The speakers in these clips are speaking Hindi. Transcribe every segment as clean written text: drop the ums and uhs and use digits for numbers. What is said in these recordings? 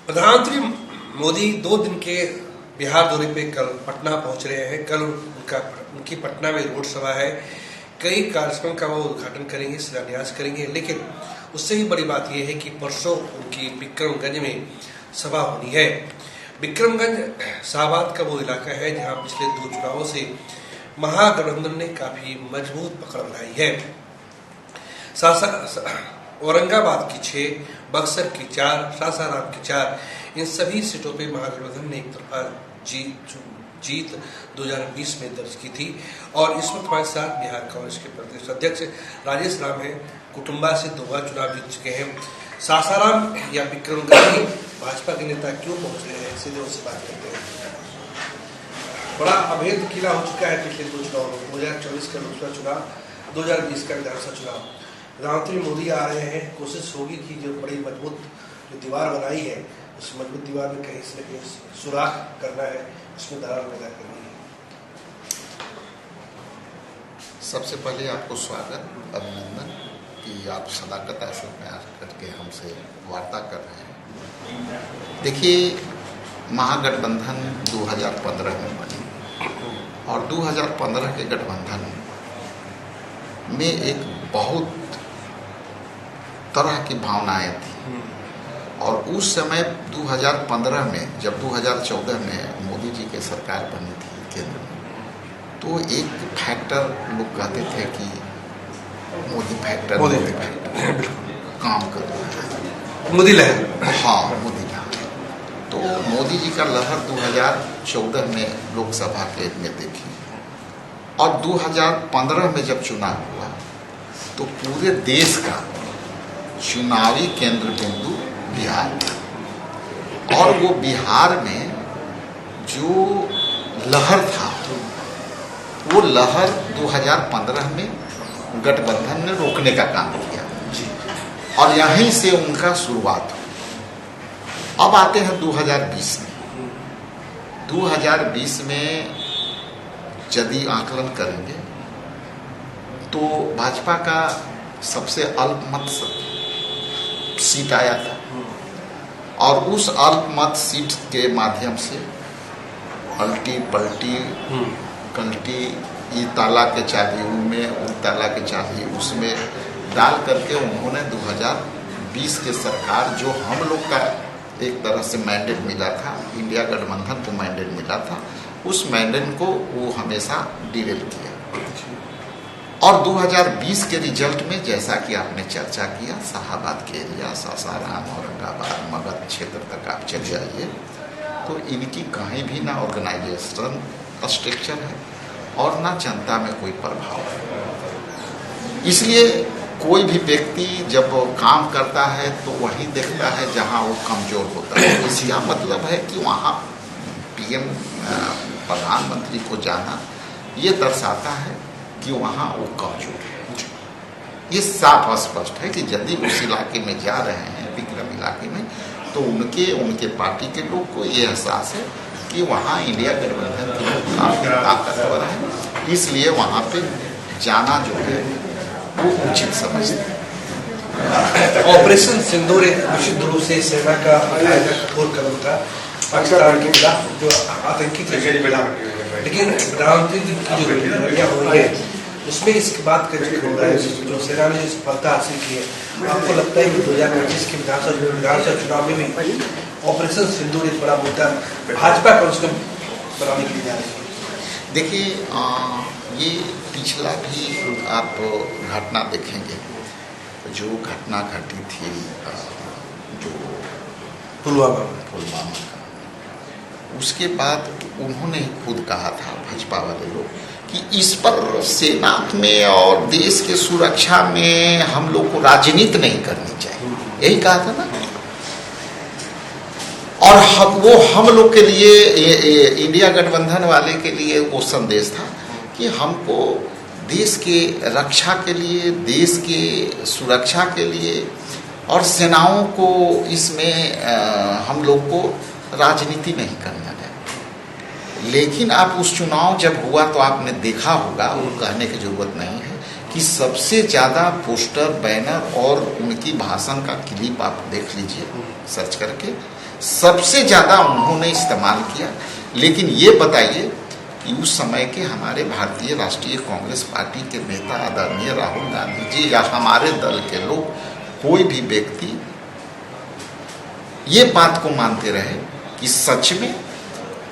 प्रधानमंत्री मोदी 2 दिन के बिहार दौरे पे कल पटना पहुंच रहे हैं। कल उनकी पटना में रोड सभा है। कई कार्यक्रम का वो उद्घाटन करेंगे, शिलान्यास करेंगे। लेकिन उससे ही बड़ी बात यह है कि परसों उनकी विक्रमगंज में सभा होनी है। विक्रमगंज शाहबाद का वो इलाका है जहां पिछले 2 चुनावों से महागठबंधन ने काफी मजबूत पकड़ बनाई है। औरंगाबाद की 6, बक्सर की 4, सासाराम की 4, इन सभी सीटों पे महागठबंधन ने एक तरफा जीत 2020 में दर्ज की थी। और इस वक्त हमारे साथ बिहार कांग्रेस के प्रदेश अध्यक्ष राजेश राम हैं। कुटुंबा से 2 बार चुनाव जीत चुके हैं। सासाराम या विक्रमगंज भाजपा के नेता क्यों पहुंच रहे हैं, सीधे उनसे बात करते हैं। बड़ा अभेद किला हो चुका है पिछले 2 चुनाव में, 2024 का लोकसभा चुनाव, 2020 का विधानसभा चुनाव। प्रधानमंत्री मोदी आ रहे हैं। कोशिश होगी कि जो बड़ी मजबूत जो दीवार बनाई है, उस मजबूत दीवार में कहीं से कहीं सुराख करना है, उसमें दरार पैदा करनी है। सबसे पहले आपको स्वागत, अभिनंदन कि आप सदाकत से प्यार करके हमसे वार्ता कर रहे हैं। देखिए, महागठबंधन 2015 में बनी और 2015 के गठबंधन में एक बहुत तरह की भावनाएं थी। और उस समय 2015 में, जब 2014 में मोदी जी की सरकार बनी थी केंद्र में, तो एक फैक्टर लोग कहते थे कि मोदी फैक्टर काम कर रहा है, मोदी लहर। हाँ, मोदी लहर। तो मोदी जी का लहर 2014 में लोकसभा के में देखी और 2015 में जब चुनाव हुआ तो पूरे देश का चुनावी केंद्र बिंदु बिहार था। और वो बिहार में जो लहर था, वो लहर 2015 में गठबंधन ने रोकने का काम किया और यहीं से उनका शुरुआत हुई। अब आते हैं 2020 में। 2020 में यदि आकलन करेंगे तो भाजपा का सबसे अल्पमत सीट आया था और उस अल्पमत सीट के माध्यम से पलटी पलटी कल्टी, ये ताला के चाबी उनमें, उन ताला के चाबी उसमें डाल करके उन्होंने 2020 के सरकार, जो हम लोग का एक तरह से मैंडेट मिला था, इंडिया गठबंधन को मैंडेट मिला था, उस मैंडेट को वो हमेशा डिरेल किया। और 2020 के रिजल्ट में, जैसा कि आपने चर्चा किया, शाहबाद के एरिया, सासाराम, औरंगाबाद, मगध क्षेत्र तक आप चले जाइए तो इनकी कहीं भी ना ऑर्गेनाइजेशन स्ट्रक्चर है और ना जनता में कोई प्रभाव है। इसलिए कोई भी व्यक्ति जब काम करता है तो वही देखता है जहां वो कमजोर होता है। इसका मतलब है कि वहां पीएम प्रधानमंत्री को जाना ये दर्शाता है कि वहाँ वो कमजोर है। ये साफ स्पष्ट है कि यदि उस इलाके में जा रहे हैं, विक्रम इलाके में, तो उनके पार्टी के लोग को ये एहसास है कि वहाँ इंडिया गठबंधन के लोग काफी ताकतवर है, इसलिए वहाँ पे जाना जो है वो उचित समझते हैं। ऑपरेशन सिंदूर एक निश्चित रूप से सेना का कठोर कदम था पाकिस्तान के खिलाफ, जो आतंकी थे। लेकिन प्रधानमंत्री की जो रवैया हो रही है उसमें इसकी बात का जिक्र हो रहा है, जो सेना ने जो सफलता हासिल की है। आपको लगता है कि 2025 के विधानसभा चुनाव में भी ऑपरेशन सिंदूर एक बड़ा मुद्दा भाजपा का उसको बनाने के लिए जा रही है? देखिए, ये पिछला भी आप घटना देखेंगे, जो घटना घटी थी जो पुलवामा का, उसके बाद उन्होंने खुद कहा था, भाजपा वाले लोग, कि इस पर सेना में और देश के सुरक्षा में हम लोग को राजनीति नहीं करनी चाहिए, यही कहा था ना। और वो हम लोग के लिए, इंडिया गठबंधन वाले के लिए वो संदेश था कि हमको देश के रक्षा के लिए, देश के सुरक्षा के लिए और सेनाओं को इसमें हम लोग को राजनीति नहीं करना है। लेकिन आप उस चुनाव जब हुआ तो आपने देखा होगा, वो कहने की जरूरत नहीं है कि सबसे ज़्यादा पोस्टर, बैनर और उनकी भाषण का क्लिप आप देख लीजिए सर्च करके, सबसे ज़्यादा उन्होंने इस्तेमाल किया। लेकिन ये बताइए कि उस समय के हमारे भारतीय राष्ट्रीय कांग्रेस पार्टी के नेता आदरणीय राहुल गांधी जी या हमारे दल के लोग, कोई भी व्यक्ति ये बात को मानते रहे कि सच में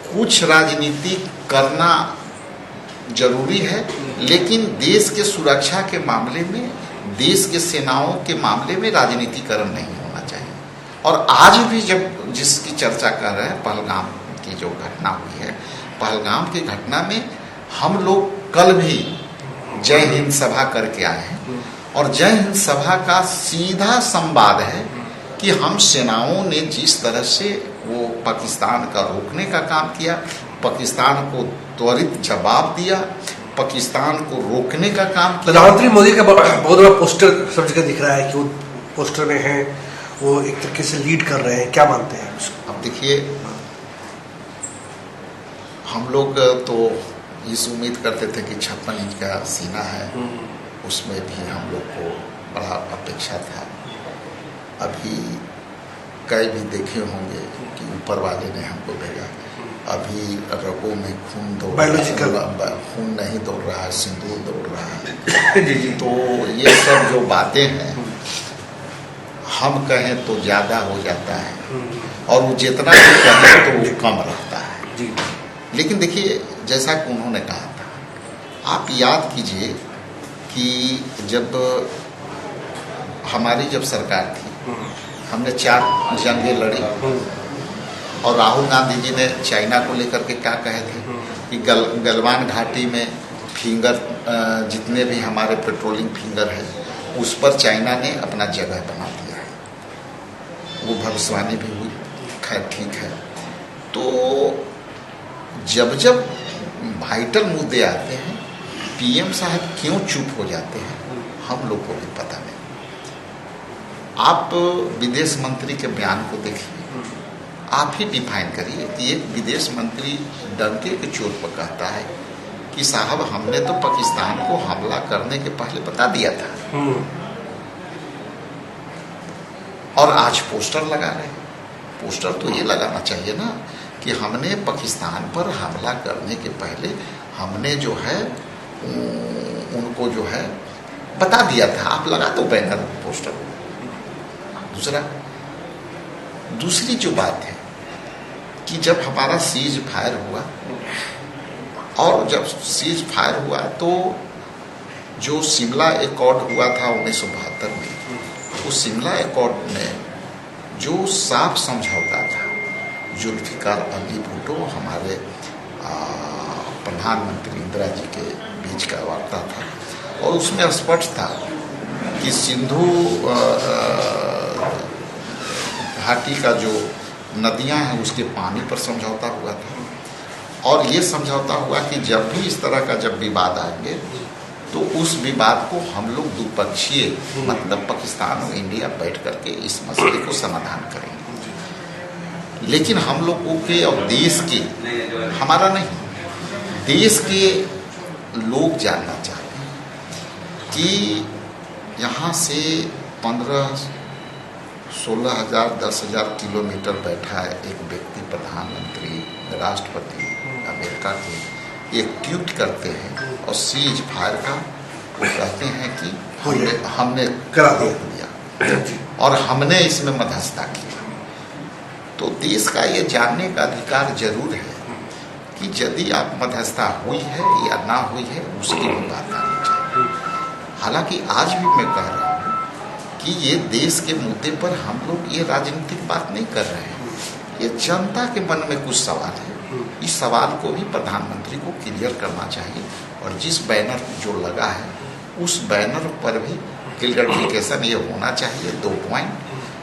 कुछ राजनीति करना जरूरी है, लेकिन देश के सुरक्षा के मामले में, देश के सेनाओं के मामले में राजनीतिकरण नहीं होना चाहिए। और आज भी जब जिसकी चर्चा कर रहे हैं, पहलगाम की जो घटना हुई है, पहलगाम की घटना में हम लोग कल भी जय हिंद सभा करके आए हैं, और जय हिंद सभा का सीधा संवाद है कि हम सेनाओं ने जिस तरह से वो पाकिस्तान का रोकने का काम किया, पाकिस्तान को त्वरित जवाब दिया, पाकिस्तान को रोकने का काम किया। प्रधानमंत्री मोदी का बहुत बड़ा पोस्टर सब जगह दिख रहा है कि वो पोस्टर में है, वो एक तरीके से लीड कर रहे हैं, क्या मानते हैं उसको? अब देखिए, हम लोग तो इस उम्मीद करते थे कि 56 इंच का सीना है, उसमें भी हम लोग को बड़ा अपेक्षा था। अभी कई भी देखे होंगे कि ऊपर वाले ने हमको भेजा, अभी रगों में खून दौड़ रहा है, खून नहीं दौड़ रहा है, सिंदूर दौड़ रहा है। जी जी। तो ये सब जो बातें हैं, हम कहें तो ज़्यादा हो जाता है, और वो जितना भी कहें तो वो कम रहता है जी। लेकिन देखिए, जैसा कि उन्होंने कहा था, आप याद कीजिए कि जब हमारी जब सरकार थी, हमने 4 जंगें लड़ी, और राहुल गांधी जी ने चाइना को लेकर के क्या कहे थे कि गलवान घाटी में फिंगर, जितने भी हमारे पेट्रोलिंग फिंगर है, उस पर चाइना ने अपना जगह बना दिया है। वो भविष्यवाणी भी हुई, खैर ठीक है। तो जब जब वाइटल मुद्दे आते हैं, पीएम साहब क्यों चुप हो जाते हैं, हम लोग को भी पता नहीं। आप विदेश मंत्री के बयान को देखिए, आप ही डिफाइन करिए कि एक विदेश मंत्री डंके के चोट पर कहता है कि साहब हमने तो पाकिस्तान को हमला करने के पहले बता दिया था, और आज पोस्टर लगा रहे हैं। पोस्टर तो ये लगाना चाहिए ना कि हमने पाकिस्तान पर हमला करने के पहले हमने जो है उनको जो है बता दिया था। आप लगा दो बैनर, पोस्टर। दूसरी जो बात है कि जब हमारा सीज फायर हुआ, और जब सीज फायर हुआ तो जो शिमला एकॉर्ड हुआ था 1972 में, उस शिमला एकॉर्ड में जो साफ समझौता था, जुल्फिकार अली भुट्टो हमारे प्रधानमंत्री इंदिरा जी के बीच का वार्ता था, और उसमें स्पष्ट था कि सिंधु घाटी का जो नदियां हैं उसके पानी पर समझौता हुआ था, और ये समझौता हुआ कि जब भी इस तरह का जब विवाद आएंगे तो उस विवाद को हम लोग द्विपक्षीय, मतलब पाकिस्तान और इंडिया बैठ करके इस मसले को समाधान करेंगे। लेकिन हम लोगों के और देश के, हमारा नहीं, देश के लोग जानना चाहते हैं कि यहाँ से 15-16 हज़ार 10 हज़ार किलोमीटर बैठा है एक व्यक्ति, प्रधानमंत्री, राष्ट्रपति अमेरिका के, एक ट्वीट करते हैं और सीज फायर का वो कहते हैं कि हमने करा दिया और हमने इसमें मध्यस्थता किया। तो देश का ये जानने का अधिकार जरूर है कि यदि आप मध्यस्थता हुई है या ना हुई है, उसकी भी बात आनी चाहिए। हालांकि आज भी मैं कह रहा हूँ कि ये देश के मुद्दे पर हम लोग ये राजनीतिक बात नहीं कर रहे हैं, ये जनता के मन में कुछ सवाल है। इस सवाल को भी प्रधानमंत्री को क्लियर करना चाहिए, और जिस बैनर जो लगा है उस बैनर पर भी क्लियरिफिकेशन ये होना चाहिए। 2 पॉइंट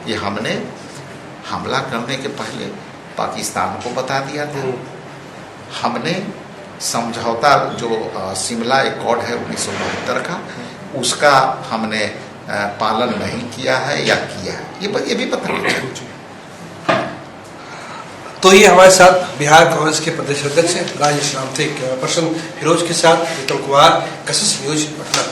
कि हमने हमला करने के पहले पाकिस्तान को बता दिया था, हमने समझौता जो शिमला एकॉर्ड है 1972 का, उसका हमने पालन नहीं किया है या किया है, ये भी बताना चाहिए। तो ये हमारे साथ बिहार कांग्रेस के प्रदेश अध्यक्ष राजेश राम थे। पर्सन फिरोज के साथ उत्तम कुमार, कसस न्यूज पटना।